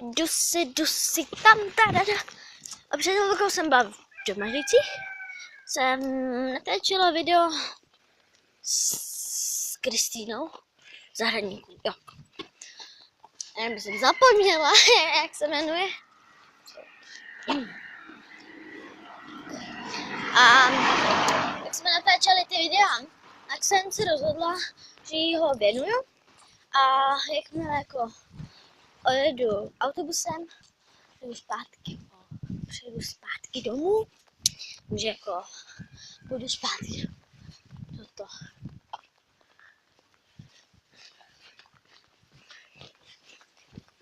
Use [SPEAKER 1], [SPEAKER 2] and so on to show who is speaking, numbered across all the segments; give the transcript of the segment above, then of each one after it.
[SPEAKER 1] Jdu si tam, a před chvilkou jsem byla v Domažlicích, jsem natáčela video s Kristýnou Zahradníků, jo. Já jsem zapomněla, jak se jmenuje. A jak jsme natáčeli ty videa, tak jsem si rozhodla, že jí ho věnuju. A jakmile jako ojedu autobusem, přijedu zpátky domů, že jako půjdu zpátky do toho.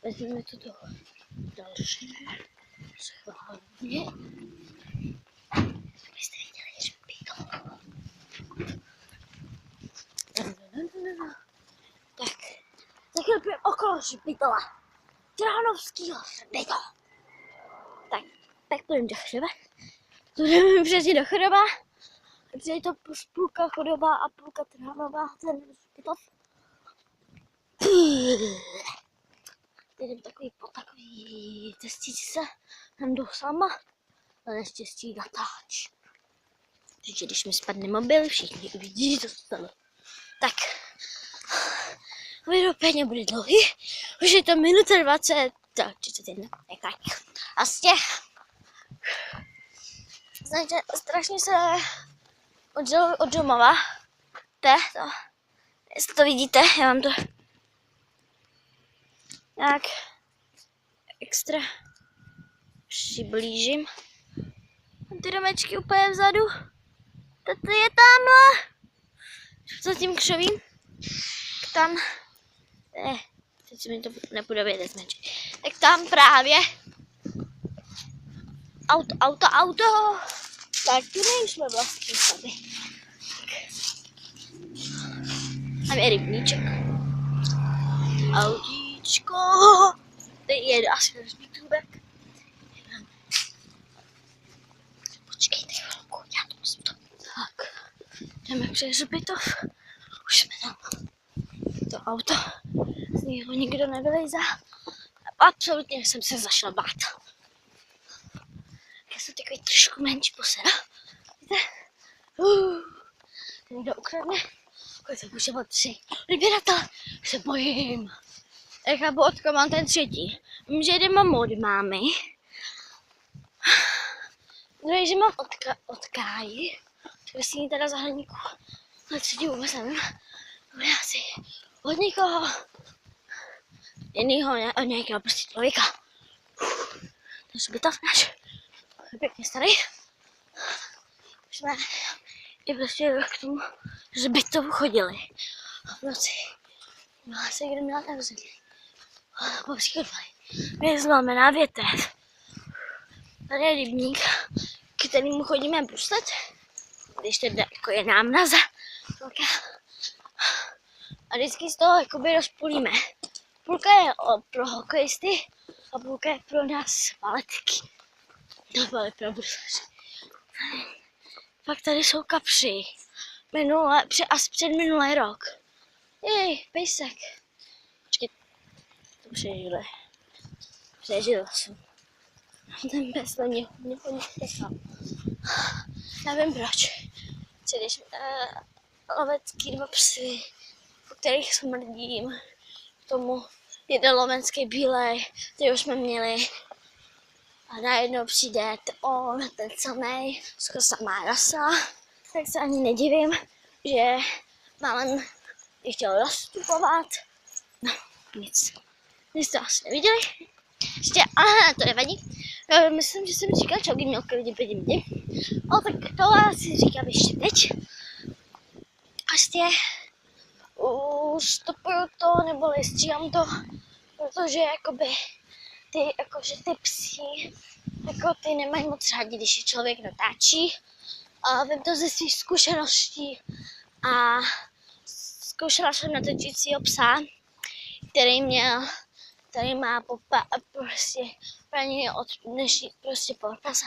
[SPEAKER 1] Vezmeme to do další schválně. Abyste viděli, že píto. Tak, zaklepím okolo hřbitova. Tránovskýho hřbitova. Tak půjdeme do Chodova. Půjdeme přesně do Chodova. Takže je to půlka Chodova a půlka Trhanova, ten hřbitov. Jdem po takový cestičce, tam jdu sama, ale naštěstí natáč. Takže když mi spadne mobil, všichni uvidí, že to stalo. Tak, video pěkně bude dlouhý, už je to minuta 20, 31, tak. Vlastně, značně strašně se odděluji od domova, jestli to vidíte, já vám to tak extra přiblížím. Ty domečky úplně vzadu. Tato je tamhle. Za tím křovím. Tam. Teď se mi to nepůjde vědět značit. Tak tam právě. Auto. Tak tu nejsme vlastně tady. Tam je rybníček. Autíčko. Tady jede asi hřbitůvek. Počkejte chvilku, já to musím to. Tak, jdeme přes hřbitov. Už jsme tam. To auto, z něho nikdo nevylejzá. Absolutně jsem se zašla bát. Já jsem takový trošku menší posera. Víte? Někdo ukradne. Kolik to může být 3 odběratele. Se bojím. Nechápu, odkud mám ten třetí. Vím, že jeden mám od mámy. Druhý, že mám od Káji. Kristýny teda Zahradníků. Ale třetí vůbec nevím. Bude asi od někoho. Jinýho, ne, od nějakého prostě člověka. Ten hřbitov náš. Je pěkně starý. Už jsme i prostě k tomu hřbitovu chodili. V noci. Měla se kdy měla tak vzít. Popříklad my znamená větev. Tady je rybník, kterýmu chodíme bruslet, když teda jako je námraza velká. A vždycky z toho jakoby rozpůlíme. Půlka je pro hokejisty a půlka je pro nás baletky. To byly pro bruslaře. Pak tady jsou kapři. Předminulý rok. Jej, pejsek. Počkej, to přežil jsem. Ten pes na něho nechal. Nevím proč. Když lovecký 2 psy, po kterých smrdím, k tomu jeden lovenský bílej, který už jsme měli. A najednou přijde ten samej, skoro samá rasa, tak se ani nedivím, že málem je chtěl rozstupovat. No, nic. Nic to asi neviděli. Ještě, aha, to nevadí. Myslím, že jsem říkal čauky mělky lidi. O, tak tohle asi říkám ještě teď. Vlastně stopuju to, nebo stříhám to, protože jakoby ty psi, jako ty nemají moc rádi, když je člověk natáčí. A vím to ze svých zkušeností a zkoušela jsem natočícího psa, který má prostě praní od dnešní prostě porpasa.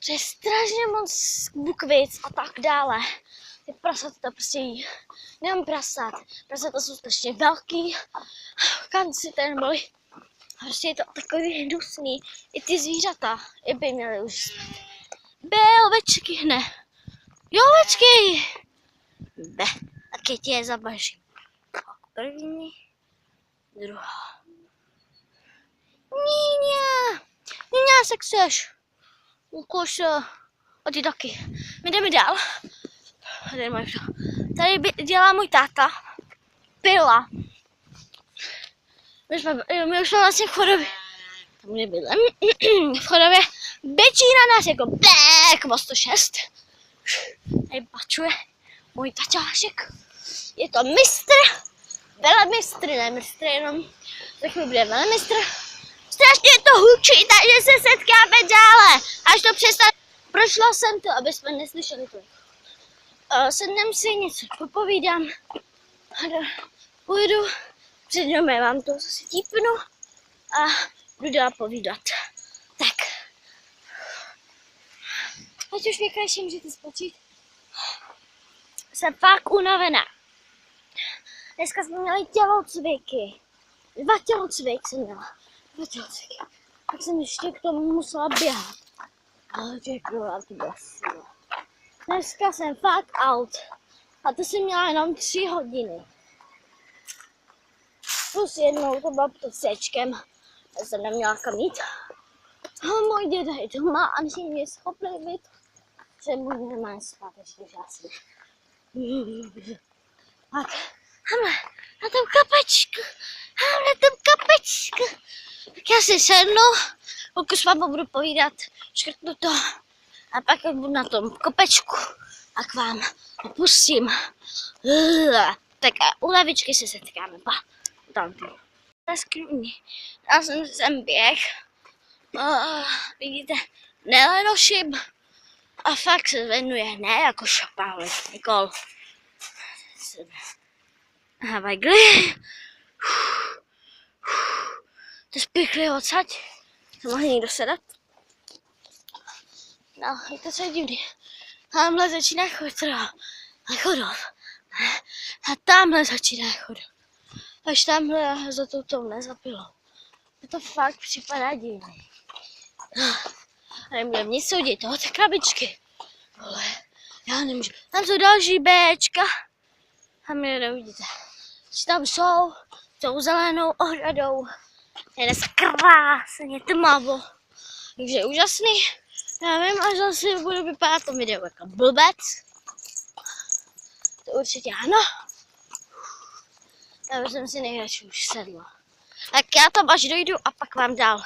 [SPEAKER 1] To je strašně moc bukvic a tak dále. ty prasata to prostě jí. Nejenom prasata jsou strašně velký, kanci ten bolí. Prostě je to takový hnusný. I ty zvířata, i by měly už spát. Ovečky, ne. Jo, ovečky. Be, taky ti je zabažím. První, druhá. Níňa, se chceš? Ukož, a ty taky. My jdeme dál. Tady dělá můj táta. Pila. My už jsme vlastně v Chodově. Tam nebydlem. V Chodově bečí na nás jako blek, mo 106. Tady pačuje můj taťášek. Je to mistr. Velemistr, ne mistr, jenom za chvíli bude velemistr. Strašně to hučí, takže se setkáme dále. Až to přestane. Prošla jsem to, aby jsme neslyšeli to. Sednem si něco popovídám. Půjdu před domem, vám to zase típnu a jdu dál povídat. Tak. Ať už věkáši můžete spočít. Jsem fakt unavená. Dneska jsme měli tělocviky. 2 tělocviky jsem měla. 2 tělocviky. Tak jsem ještě k tomu musela běhat. Ale děkuji, to bylo síla. Dneska jsem fakt out. A to jsem měla jenom 3 hodiny. Plus jednou to bylo pod sečkem. Já jsem neměla kam jít. A můj děda je doma a není mě schopný být. Že můj nemá spát ještě žásný. Tak, máme na tom kapečku. Tak já si sednu, pokud s vámi budu povídat, škrtnu to a pak budu na tom kopečku a k vám opustím. Tak a u lavičky se setkáme, pa. Tam ty. Já jsem sem běh. Vidíte, nelenoším a fakt se zvednuje, ne jako šopále, Nikol. Havajgli. To spíchli odsaď. To mohli někdo sedat. No, je to co divný. Tamhle začíná chodov. A tamhle začíná chodov. Až tamhle za touto nezapilo. Je to fakt připadá divný. A nemůžeme nic soudit, toho ty krabičky. Ale já nemůžu. Tam jsou další Bčka. A my je nevidíte. Tam jsou zelenou ohradou. Je dnes krásně tmavo. Takže úžasný. Já vím, až zase budu vypadat to video jako blbec. To určitě ano. Já už jsem si nejradši už sedla. Tak já tam až dojdu a pak vám dál